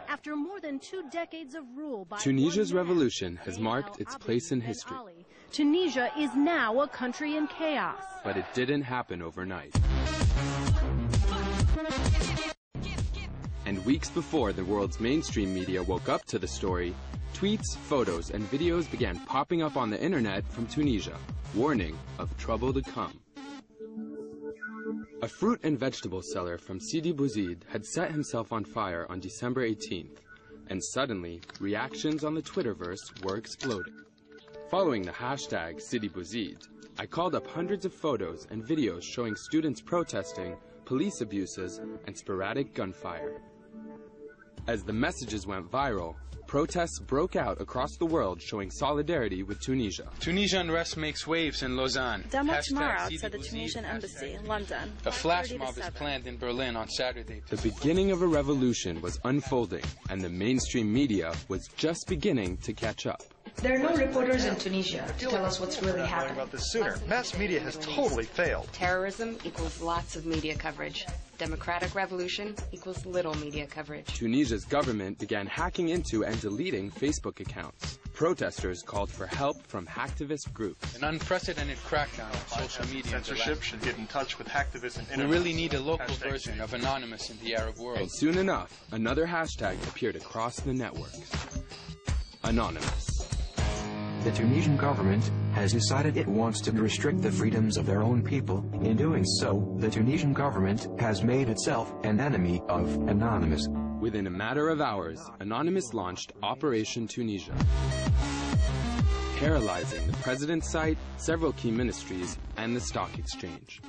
After more than 2 decades of rule by Tunisia's revolution has marked its place in history. Tunisia is now a country in chaos. But it didn't happen overnight. And weeks before the world's mainstream media woke up to the story, tweets, photos, and videos began popping up on the internet from Tunisia, warning of trouble to come. A fruit and vegetable seller from Sidi Bouzid had set himself on fire on December 18th, and suddenly, reactions on the Twitterverse were exploding. Following the hashtag Sidi Bouzid, I called up hundreds of photos and videos showing students protesting, police abuses, and sporadic gunfire. As the messages went viral, protests broke out across the world showing solidarity with Tunisia. Tunisia unrest makes waves in Lausanne. Demo tomorrow outside the Tunisian embassy in London. A flash mob is planned in Berlin on Saturday. The beginning of a revolution was unfolding, and the mainstream media was just beginning to catch up. There are no reporters in Tunisia to tell us what's really happening. About this sooner. Mass media has totally failed. Terrorism equals lots of media coverage. Democratic revolution equals little media coverage. Tunisia's government began hacking into and deleting Facebook accounts. Protesters called for help from hacktivist groups. An unprecedented crackdown on social media. Censorship should get in touch with hacktivists and We really need a local version of Anonymous in the Arab world. And soon enough, another hashtag appeared across the networks. Anonymous. The Tunisian government has decided it wants to restrict the freedoms of their own people. In doing so, the Tunisian government has made itself an enemy of Anonymous. Within a matter of hours, Anonymous launched Operation Tunisia, paralyzing the president's site, several key ministries, and the stock exchange.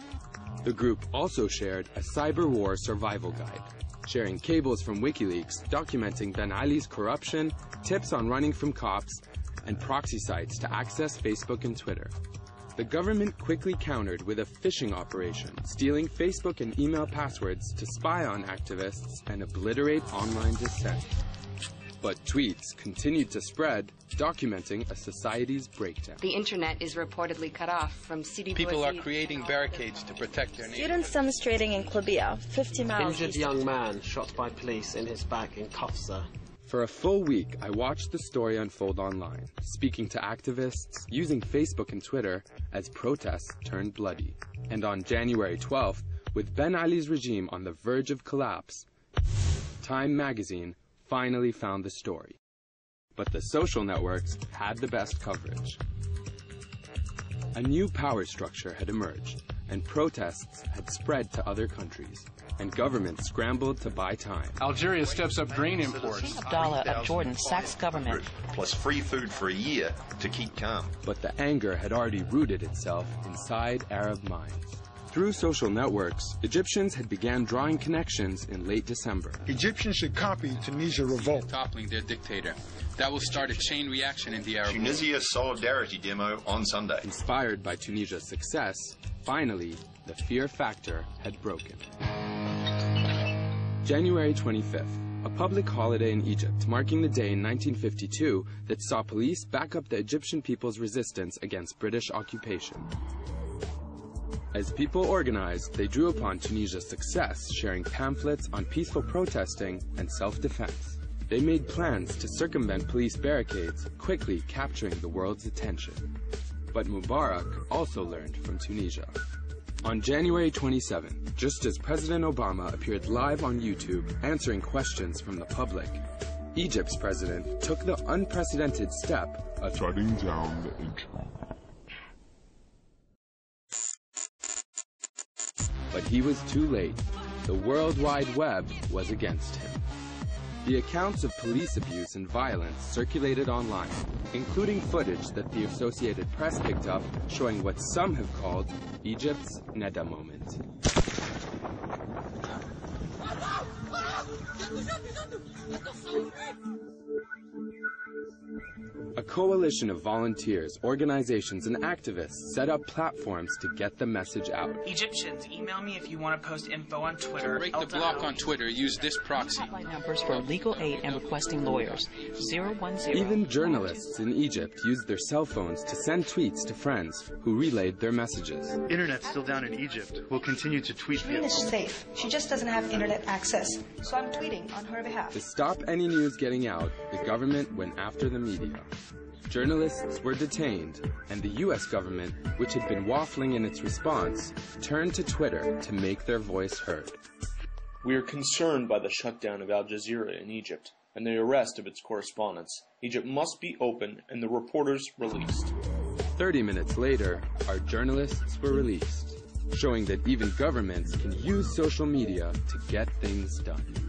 The group also shared a cyber war survival guide, sharing cables from WikiLeaks documenting Ben Ali's corruption, tips on running from cops, and proxy sites to access Facebook and Twitter. The government quickly countered with a phishing operation, stealing Facebook and email passwords to spy on activists and obliterate online dissent. But tweets continued to spread, documenting a society's breakdown. The internet is reportedly cut off from Sidi Bouzid. People are creating barricades to protect their neighborhood. Students demonstrating in Klabia, 50 miles Injured young man shot by police in his back in Kafsa. For a full week, I watched the story unfold online, speaking to activists, using Facebook and Twitter as protests turned bloody. And on January 12th, with Ben Ali's regime on the verge of collapse, Time magazine finally found the story. But the social networks had the best coverage. A new power structure had emerged, and protests had spread to other countries, and governments scrambled to buy time. Algeria steps up grain imports. King Abdallah of Jordan sacks government. Plus free food for a year to keep calm. But the anger had already rooted itself inside Arab minds. Through social networks, Egyptians had began drawing connections in late December. Egyptians should copy Tunisia revolt. Toppling their dictator. That will start a chain reaction in the Arab world. Tunisia solidarity demo on Sunday. Inspired by Tunisia's success, finally, the fear factor had broken. January 25th, a public holiday in Egypt, marking the day in 1952 that saw police back up the Egyptian people's resistance against British occupation. As people organized, they drew upon Tunisia's success, sharing pamphlets on peaceful protesting and self-defense. They made plans to circumvent police barricades, quickly capturing the world's attention. But Mubarak also learned from Tunisia. On January 27th, just as President Obama appeared live on YouTube answering questions from the public, Egypt's president took the unprecedented step of shutting down the internet. But he was too late. The World Wide Web was against him. The accounts of police abuse and violence circulated online, including footage that the Associated Press picked up showing what some have called Egypt's Neda moment. A coalition of volunteers, organizations, and activists set up platforms to get the message out. Egyptians, email me if you want to post info on Twitter. To break the block on Twitter, use this proxy. Hotline numbers for legal aid and requesting lawyers. 010. Even journalists in Egypt used their cell phones to send tweets to friends who relayed their messages. Internet's still down in Egypt. We'll continue to tweet via Shireen is safe. She just doesn't have internet access. So I'm tweeting on her behalf. To stop any news getting out, the government went after the media. Journalists were detained, and the U.S. government, which had been waffling in its response, turned to Twitter to make their voice heard. We are concerned by the shutdown of Al Jazeera in Egypt and the arrest of its correspondents. Egypt must be open and the reporters released. 30 minutes later, our journalists were released, showing that even governments can use social media to get things done.